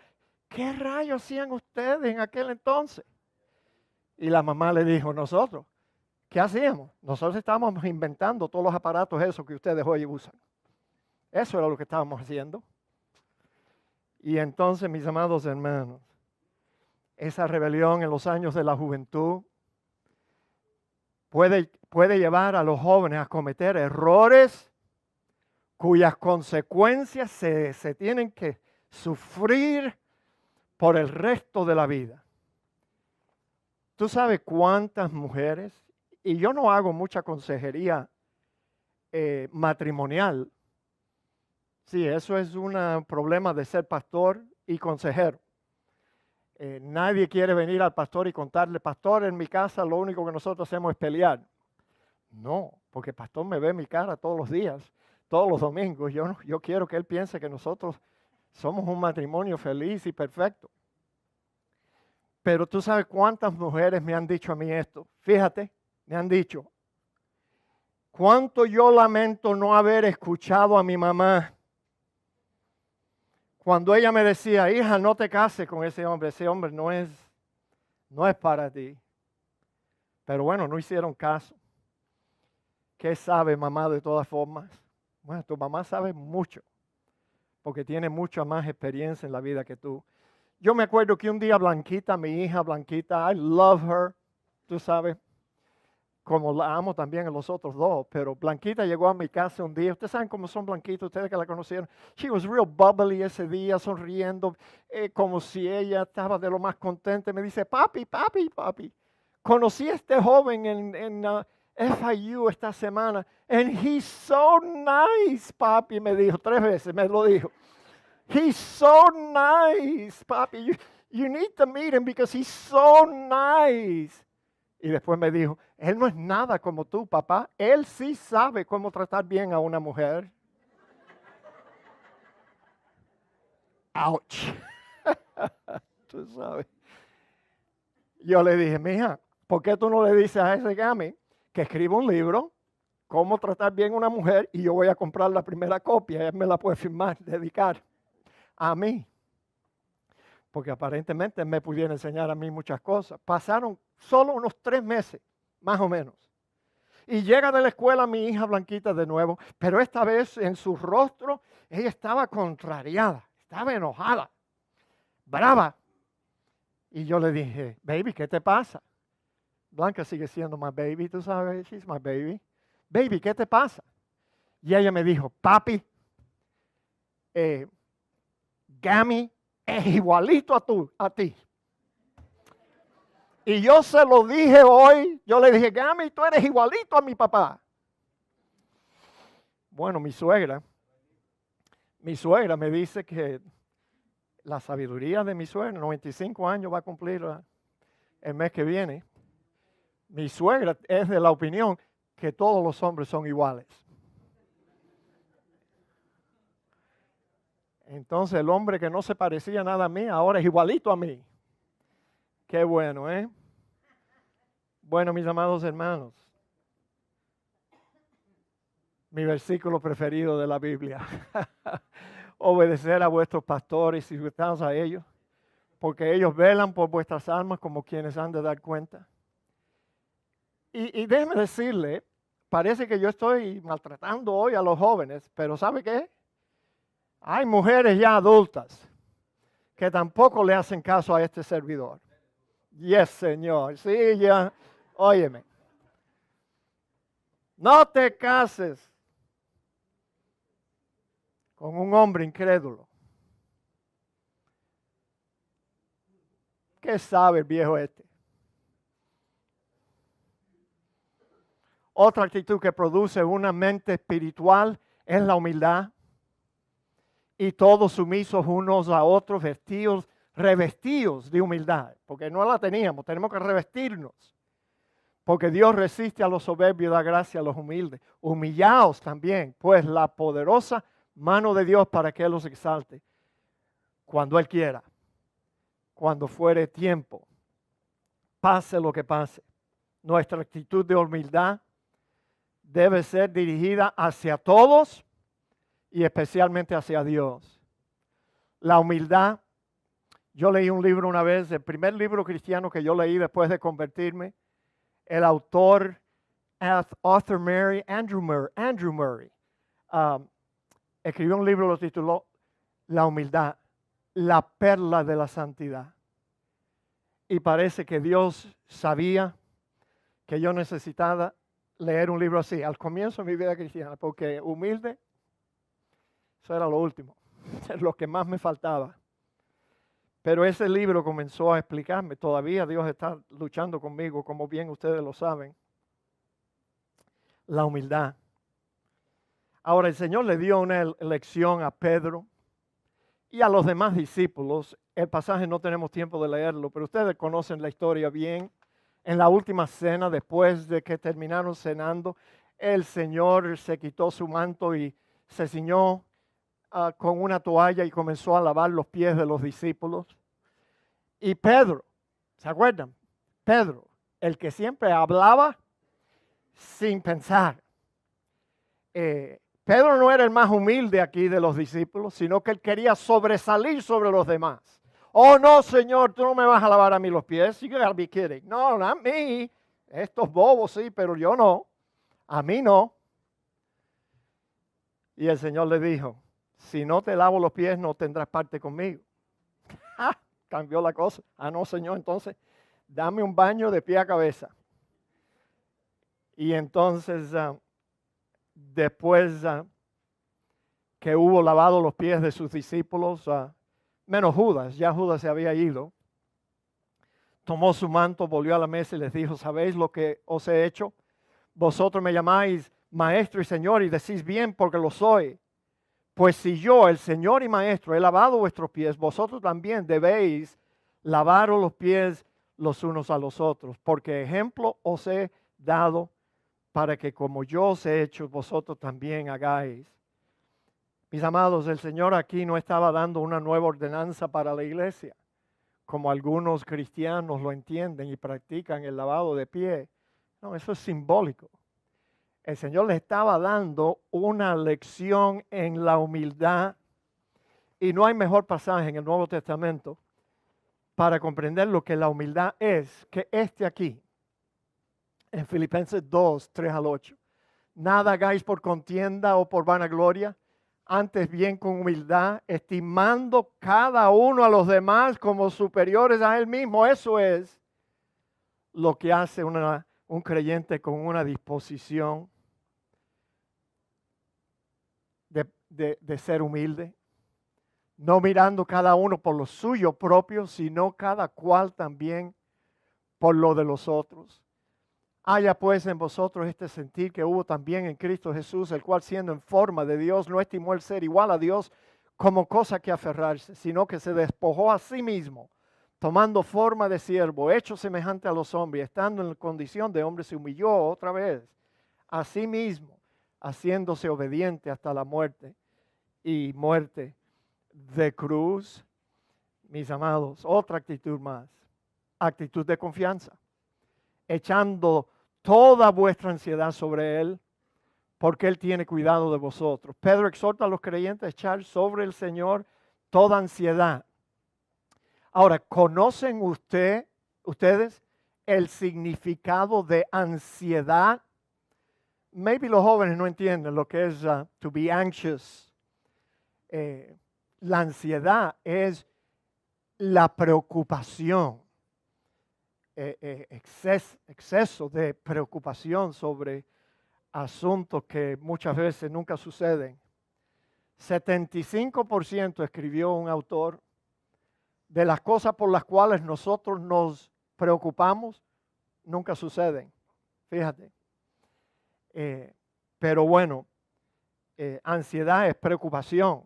¿Qué rayos hacían ustedes en aquel entonces? Y la mamá le dijo, nosotros, ¿qué hacíamos? Nosotros estábamos inventando todos los aparatos esos que ustedes hoy usan. Eso era lo que estábamos haciendo. Y entonces, mis amados hermanos, esa rebelión en los años de la juventud puede llevar a los jóvenes a cometer errores cuyas consecuencias se tienen que sufrir por el resto de la vida. ¿Tú sabes cuántas mujeres? Y yo no hago mucha consejería matrimonial. Sí, eso es un problema de ser pastor y consejero. Nadie quiere venir al pastor y contarle, pastor, en mi casa lo único que nosotros hacemos es pelear. No, porque el pastor me ve mi cara todos los días, todos los domingos. Yo quiero que él piense que nosotros somos un matrimonio feliz y perfecto. Pero tú sabes cuántas mujeres me han dicho a mí esto. Fíjate, me han dicho, cuánto yo lamento no haber escuchado a mi mamá cuando ella me decía, hija, no te cases con ese hombre no es para ti. Pero bueno, no hicieron caso. ¿Qué sabe mamá de todas formas? Bueno, tu mamá sabe mucho, porque tiene mucha más experiencia en la vida que tú. Yo me acuerdo que un día Blanquita, mi hija Blanquita, I love her, tú sabes, como la amo también a los otros dos, pero Blanquita llegó a mi casa un día, ustedes saben cómo son Blanquitas, ustedes que la conocieron, she was real bubbly ese día, sonriendo, como si ella estaba de lo más contenta, me dice, papi, conocí a este joven en FIU esta semana, and he's so nice, papi, me dijo 3 veces, me lo dijo, he's so nice, papi, you need to meet him because he's so nice. Y después me dijo, él no es nada como tú, papá. Él sí sabe cómo tratar bien a una mujer. Ouch. Tú sabes. Yo le dije, mija, ¿por qué tú no le dices a ese Gami que escriba un libro, cómo tratar bien a una mujer, y yo voy a comprar la primera copia? Él me la puede firmar, dedicar a mí. Porque aparentemente me pudiera enseñar a mí muchas cosas. Pasaron solo unos 3 meses, más o menos. Y llega de la escuela mi hija Blanquita de nuevo, pero esta vez en su rostro ella estaba contrariada, estaba enojada, brava. Y yo le dije, baby, ¿qué te pasa? Blanca sigue siendo my baby, tú sabes, she's my baby. Baby, ¿qué te pasa? Y ella me dijo, papi, Gami es igualito a ti. Y yo se lo dije hoy, yo le dije, Gami, tú eres igualito a mi papá. Bueno, mi suegra me dice que la sabiduría de mi suegra, 95 años va a cumplir el mes que viene. Mi suegra es de la opinión que todos los hombres son iguales. Entonces el hombre que no se parecía nada a mí, ahora es igualito a mí. Qué bueno, ¿eh? Bueno, mis amados hermanos, mi versículo preferido de la Biblia. Obedecer a vuestros pastores y sujetarnos a ellos, porque ellos velan por vuestras almas como quienes han de dar cuenta. Y déjeme decirle, parece que yo estoy maltratando hoy a los jóvenes, pero ¿sabe qué? Hay mujeres ya adultas que tampoco le hacen caso a este servidor. Yes, Señor. Sí, ya. Óyeme. No te cases con un hombre incrédulo. ¿Qué sabe el viejo este? Otra actitud que produce una mente espiritual es la humildad. Y todos sumisos unos a otros, revestidos de humildad, porque no la teníamos, tenemos que revestirnos. Porque Dios resiste a los soberbios y da gracia a los humildes. Humillaos también, pues la poderosa mano de Dios para que Él los exalte, cuando Él quiera, cuando fuere tiempo, pase lo que pase. Nuestra actitud de humildad debe ser dirigida hacia todos y especialmente hacia Dios. La humildad, yo leí un libro una vez, el primer libro cristiano que yo leí después de convertirme, el autor, Andrew Murray, escribió un libro, lo tituló La humildad, la perla de la santidad. Y parece que Dios sabía que yo necesitaba leer un libro así al comienzo de mi vida cristiana, porque humilde, eso era lo último, lo que más me faltaba. Pero ese libro comenzó a explicarme, todavía Dios está luchando conmigo, como bien ustedes lo saben, la humildad. Ahora el Señor le dio una lección a Pedro y a los demás discípulos. El pasaje no tenemos tiempo de leerlo, pero ustedes conocen la historia bien. En la última cena, después de que terminaron cenando, el Señor se quitó su manto y se ciñó con una toalla y comenzó a lavar los pies de los discípulos. Y Pedro, ¿se acuerdan? Pedro, el que siempre hablaba sin pensar. Pedro no era el más humilde aquí de los discípulos, sino que él quería sobresalir sobre los demás. Oh, no, Señor, tú no me vas a lavar a mí los pies. You gotta be kidding. No, not me. Estos bobos sí, pero yo no. A mí no. Y el Señor le dijo, si no te lavo los pies, no tendrás parte conmigo. Cambió la cosa. Ah, no, Señor, entonces dame un baño de pie a cabeza. Y entonces, después que hubo lavado los pies de sus discípulos, menos Judas, ya Judas se había ido, tomó su manto, volvió a la mesa y les dijo, ¿sabéis lo que os he hecho? Vosotros me llamáis maestro y señor y decís bien porque lo soy. Pues si yo, el Señor y Maestro, he lavado vuestros pies, vosotros también debéis lavaros los pies los unos a los otros, porque ejemplo os he dado para que como yo os he hecho, vosotros también hagáis. Mis amados, el Señor aquí no estaba dando una nueva ordenanza para la iglesia, como algunos cristianos lo entienden y practican el lavado de pie. No, eso es simbólico. El Señor le estaba dando una lección en la humildad y no hay mejor pasaje en el Nuevo Testamento para comprender lo que la humildad es que este aquí, en Filipenses 2, 3 al 8. Nada hagáis por contienda o por vanagloria, antes bien con humildad, estimando cada uno a los demás como superiores a él mismo. Eso es lo que hace un creyente con una disposición de ser humilde, no mirando cada uno por lo suyo propio, sino cada cual también por lo de los otros. Haya pues en vosotros este sentir que hubo también en Cristo Jesús, el cual siendo en forma de Dios, no estimó el ser igual a Dios como cosa que aferrarse, sino que se despojó a sí mismo, tomando forma de siervo, hecho semejante a los hombres, estando en la condición de hombre, se humilló otra vez a sí mismo, haciéndose obediente hasta la muerte y muerte de cruz. Mis amados, otra actitud más, actitud de confianza, echando toda vuestra ansiedad sobre Él, porque Él tiene cuidado de vosotros. Pedro exhorta a los creyentes a echar sobre el Señor toda ansiedad. Ahora, ¿conocen ustedes el significado de ansiedad? Maybe los jóvenes no entienden lo que es to be anxious. La ansiedad es la preocupación, exceso de preocupación sobre asuntos que muchas veces nunca suceden. 75% escribió un autor de las cosas por las cuales nosotros nos preocupamos, nunca suceden. Fíjate. Pero bueno, ansiedad es preocupación.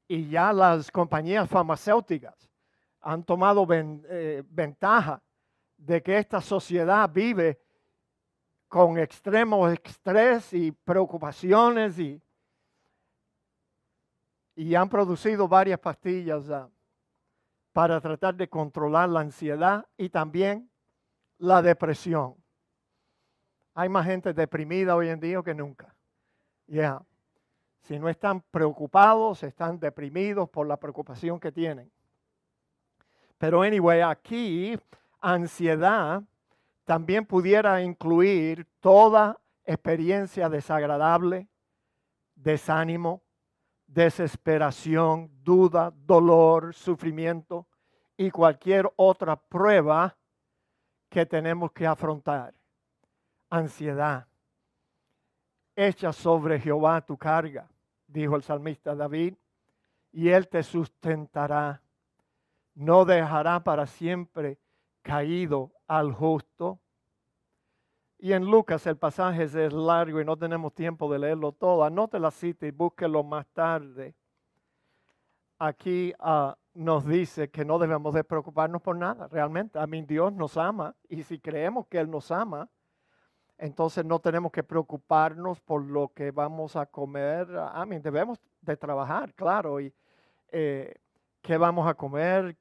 Y ya las compañías farmacéuticas han tomado ventaja de que esta sociedad vive con extremo estrés y preocupaciones y han producido varias pastillas para tratar de controlar la ansiedad y también la depresión. Hay más gente deprimida hoy en día que nunca. Si no están preocupados, están deprimidos por la preocupación que tienen. Pero anyway, aquí ansiedad también pudiera incluir toda experiencia desagradable, desánimo, desesperación, duda, dolor, sufrimiento y cualquier otra prueba que tenemos que afrontar. Ansiedad. Echa sobre Jehová tu carga, dijo el salmista David, y Él te sustentará. No dejará para siempre caído al justo. Y en Lucas el pasaje es largo y no tenemos tiempo de leerlo todo. Anote la cita y búsquelo más tarde. Aquí nos dice que no debemos de preocuparnos por nada, realmente. Dios nos ama y si creemos que Él nos ama, entonces no tenemos que preocuparnos por lo que vamos a comer. Debemos de trabajar, claro, y qué vamos a comer,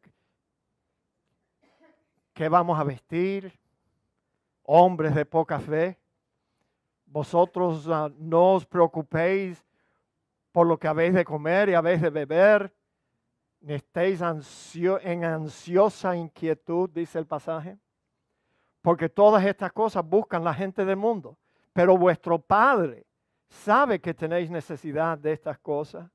qué vamos a vestir. Hombres de poca fe, vosotros no os preocupéis por lo que habéis de comer y habéis de beber, ni estéis en ansiosa inquietud, dice el pasaje, porque todas estas cosas buscan la gente del mundo, pero vuestro Padre sabe que tenéis necesidad de estas cosas,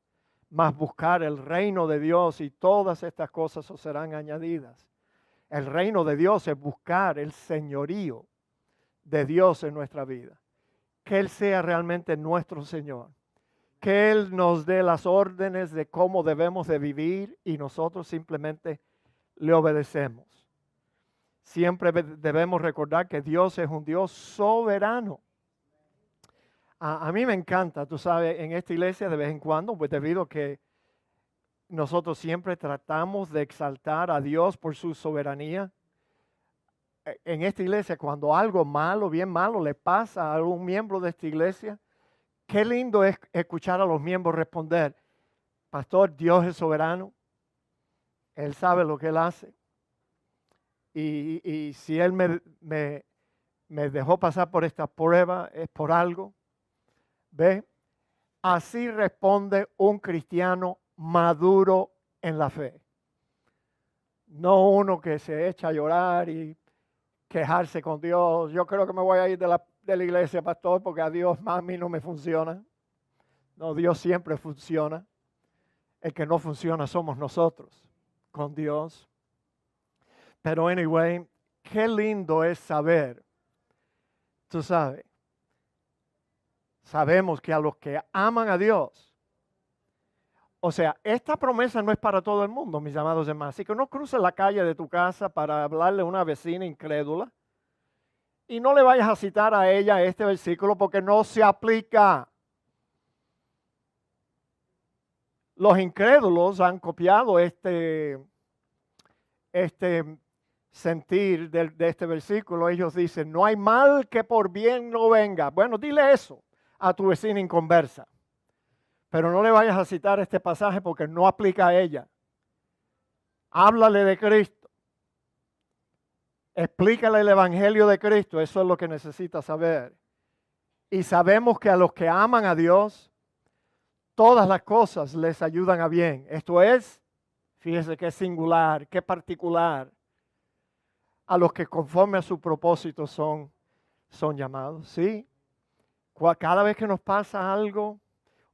mas buscar el reino de Dios y todas estas cosas os serán añadidas. El reino de Dios es buscar el señorío de Dios en nuestra vida. Que Él sea realmente nuestro Señor. Que Él nos dé las órdenes de cómo debemos de vivir y nosotros simplemente le obedecemos. Siempre debemos recordar que Dios es un Dios soberano. A mí me encanta, tú sabes, en esta iglesia de vez en cuando, pues debido a que nosotros siempre tratamos de exaltar a Dios por su soberanía. En esta iglesia, cuando algo malo, bien malo, le pasa a algún miembro de esta iglesia, qué lindo es escuchar a los miembros responder, pastor, Dios es soberano, Él sabe lo que Él hace. Y si Él me dejó pasar por esta prueba, es por algo. ¿Ve? Así responde un cristiano maduro en la fe. No uno que se echa a llorar y quejarse con Dios. Yo creo que me voy a ir de la iglesia, pastor, porque a Dios a mí no me funciona. No, Dios siempre funciona. El que no funciona somos nosotros con Dios. Pero anyway, qué lindo es saber. Tú sabes, sabemos que a los que aman a Dios, O sea, esta promesa no es para todo el mundo, mis amados hermanos. Así que no cruces la calle de tu casa para hablarle a una vecina incrédula y no le vayas a citar a ella este versículo porque no se aplica. Los incrédulos han copiado este sentir de este versículo. Ellos dicen, no hay mal que por bien no venga. Bueno, dile eso a tu vecina inconversa. Pero no le vayas a citar este pasaje porque no aplica a ella. Háblale de Cristo. Explícale el evangelio de Cristo. Eso es lo que necesita saber. Y sabemos que a los que aman a Dios, todas las cosas les ayudan a bien. Esto es, fíjese que es singular, que particular. A los que conforme a su propósito son llamados. ¿Sí? Cada vez que nos pasa algo,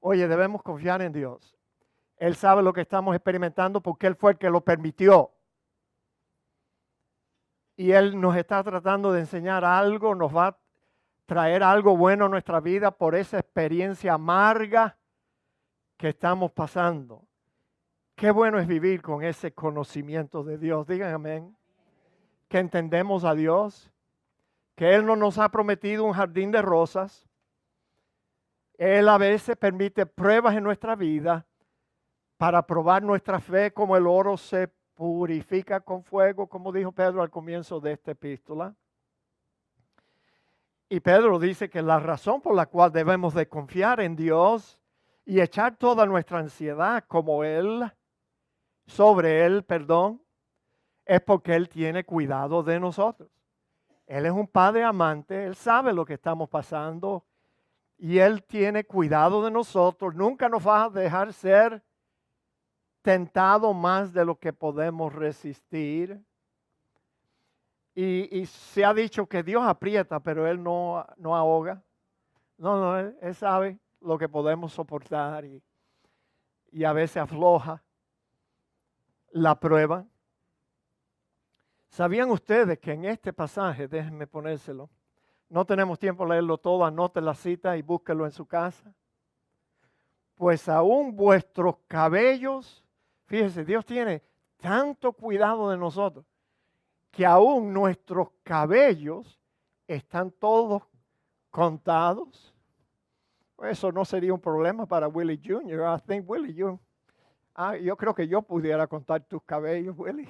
oye, debemos confiar en Dios. Él sabe lo que estamos experimentando porque Él fue el que lo permitió. Y Él nos está tratando de enseñar algo, nos va a traer algo bueno a nuestra vida por esa experiencia amarga que estamos pasando. Qué bueno es vivir con ese conocimiento de Dios. Digan amén. Que entendemos a Dios, que Él no nos ha prometido un jardín de rosas. Él a veces permite pruebas en nuestra vida para probar nuestra fe, como el oro se purifica con fuego, como dijo Pedro al comienzo de esta epístola. Y Pedro dice que la razón por la cual debemos de confiar en Dios y echar toda nuestra ansiedad sobre Él, es porque Él tiene cuidado de nosotros. Él es un Padre amante, Él sabe lo que estamos pasando y Él tiene cuidado de nosotros. Nunca nos va a dejar ser tentado más de lo que podemos resistir. Y se ha dicho que Dios aprieta, pero Él no ahoga. No, Él sabe lo que podemos soportar y a veces afloja la prueba. ¿Sabían ustedes que en este pasaje, déjenme ponérselo, no tenemos tiempo de leerlo todo, anote la cita y búsquelo en su casa? Pues aún vuestros cabellos, fíjense, Dios tiene tanto cuidado de nosotros, que aún nuestros cabellos están todos contados. Eso no sería un problema para Willie Jr. I think Willie, yo creo que yo pudiera contar tus cabellos, Willie.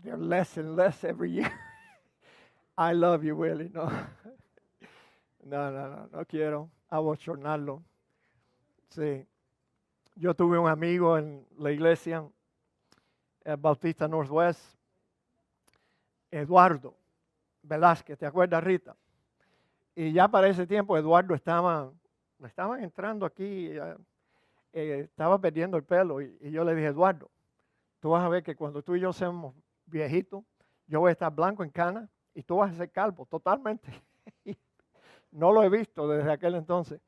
They're less and less every year. I love you, Willie. No quiero abochornarlo. Sí. Yo tuve un amigo en la iglesia, Bautista Northwest, Eduardo Velázquez, ¿te acuerdas, Rita? Y ya para ese tiempo Eduardo le estaban entrando aquí, estaba perdiendo el pelo y yo le dije, Eduardo, tú vas a ver que cuando tú y yo seamos viejitos, yo voy a estar blanco en canas y tú vas a ser calvo totalmente. No lo he visto desde aquel entonces,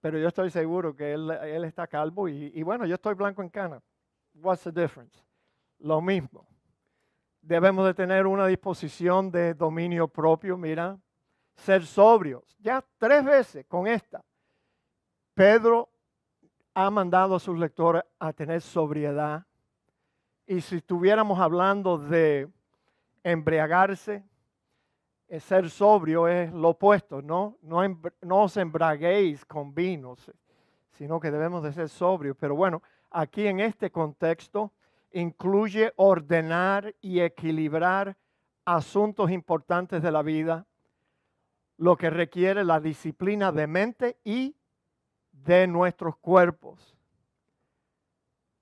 pero yo estoy seguro que él está calvo y bueno, yo estoy blanco en canas. What's the difference? Lo mismo. Debemos de tener una disposición de dominio propio, mira, ser sobrios. Ya 3 veces con esta, Pedro ha mandado a sus lectores a tener sobriedad. Y si estuviéramos hablando de embriagarse, ser sobrio es lo opuesto, ¿no? No os embraguéis con vinos, sino que debemos de ser sobrios. Pero bueno, aquí en este contexto incluye ordenar y equilibrar asuntos importantes de la vida, lo que requiere la disciplina de mente y de nuestros cuerpos.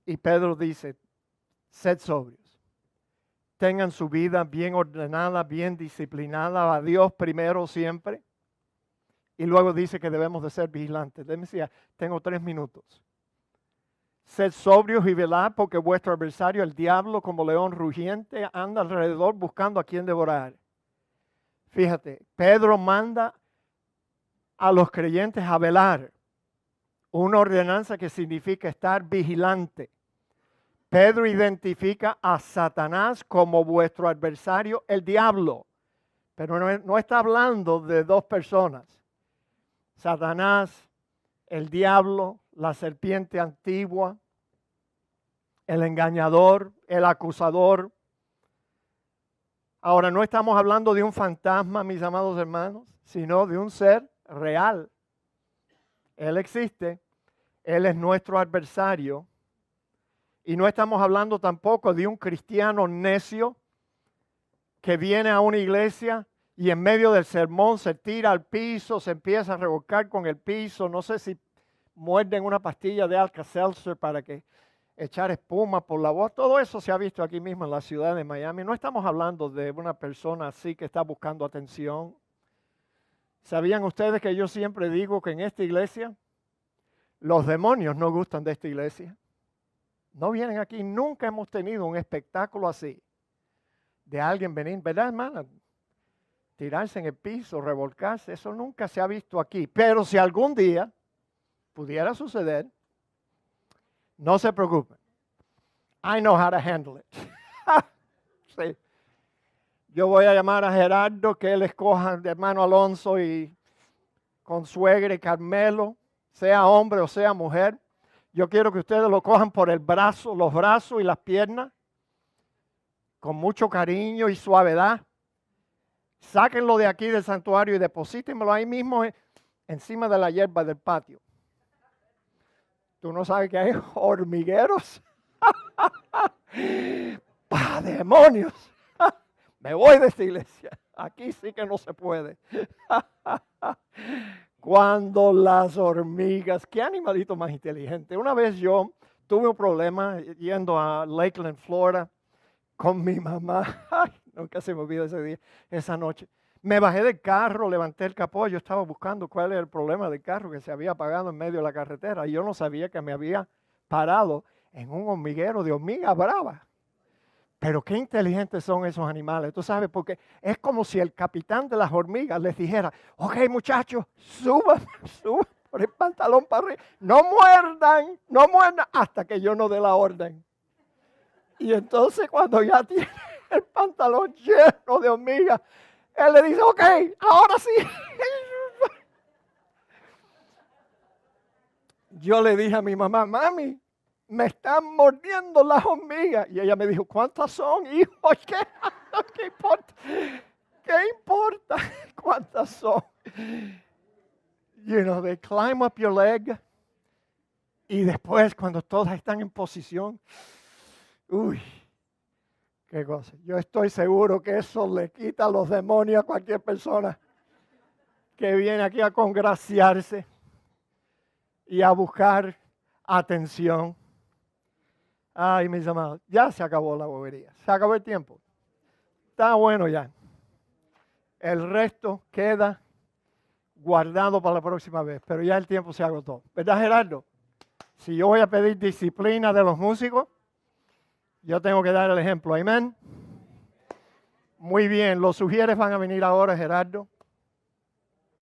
Y Pedro dice, sed sobrios, tengan su vida bien ordenada, bien disciplinada, a Dios primero siempre. Y luego dice que debemos de ser vigilantes. Déjame decir, tengo 3 minutos. Sed sobrios y velad, porque vuestro adversario, el diablo, como león rugiente, anda alrededor buscando a quien devorar. Fíjate, Pedro manda a los creyentes a velar. Una ordenanza que significa estar vigilante. Pedro identifica a Satanás como vuestro adversario, el diablo. Pero no está hablando de 2 personas. Satanás el diablo, la serpiente antigua, el engañador, el acusador. Ahora, no estamos hablando de un fantasma, mis amados hermanos, sino de un ser real. Él existe, Él es nuestro adversario. Y no estamos hablando tampoco de un cristiano necio que viene a una iglesia y en medio del sermón se tira al piso, se empieza a revolcar con el piso. No sé si muerden una pastilla de Alka-Seltzer para que echar espuma por la voz. Todo eso se ha visto aquí mismo en la ciudad de Miami. No estamos hablando de una persona así que está buscando atención. ¿Sabían ustedes que yo siempre digo que en esta iglesia los demonios no gustan de esta iglesia? No vienen aquí. Nunca hemos tenido un espectáculo así de alguien venir, ¿verdad, hermana? Tirarse en el piso, revolcarse. Eso nunca se ha visto aquí. Pero si algún día pudiera suceder, no se preocupen. I know how to handle it. Sí. Yo voy a llamar a Gerardo, que él escoja de hermano Alonso y Consuegra y Carmelo, sea hombre o sea mujer. Yo quiero que ustedes lo cojan por el brazo, los brazos y las piernas, con mucho cariño y suavidad. Sáquenlo de aquí del santuario y deposítenmelo ahí mismo encima de la hierba del patio. Tú no sabes que hay hormigueros. ¡Pah, demonios! Me voy de esta iglesia. Aquí sí que no se puede. Cuando las hormigas, qué animalito más inteligente. Una vez yo tuve un problema yendo a Lakeland, Florida, con mi mamá. Ay, nunca se me olvida ese día, esa noche. Me bajé del carro, levanté el capó. Yo estaba buscando cuál era el problema del carro que se había apagado en medio de la carretera. Y yo no sabía que me había parado en un hormiguero de hormigas bravas. Pero qué inteligentes son esos animales, tú sabes, porque es como si el capitán de las hormigas les dijera, ok muchachos, suban por el pantalón para arriba, no muerdan hasta que yo no dé la orden. Y entonces cuando ya tiene el pantalón lleno de hormigas, él le dice, ok, ahora sí. Yo le dije a mi mamá, mami, me están mordiendo las hormigas. Y ella me dijo, ¿cuántas son, hijo? ¿Qué importa? ¿Qué importa cuántas son? You know, they climb up your leg. Y después, cuando todas están en posición, uy, qué cosa. Yo estoy seguro que eso le quita los demonios a cualquier persona que viene aquí a congraciarse y a buscar atención. Ay, mis amados, ya se acabó la bobería, se acabó el tiempo. Está bueno ya. El resto queda guardado para la próxima vez, pero ya el tiempo se agotó. ¿Verdad, Gerardo? Si yo voy a pedir disciplina de los músicos, yo tengo que dar el ejemplo. Amén. Muy bien, los sugieres van a venir ahora, Gerardo.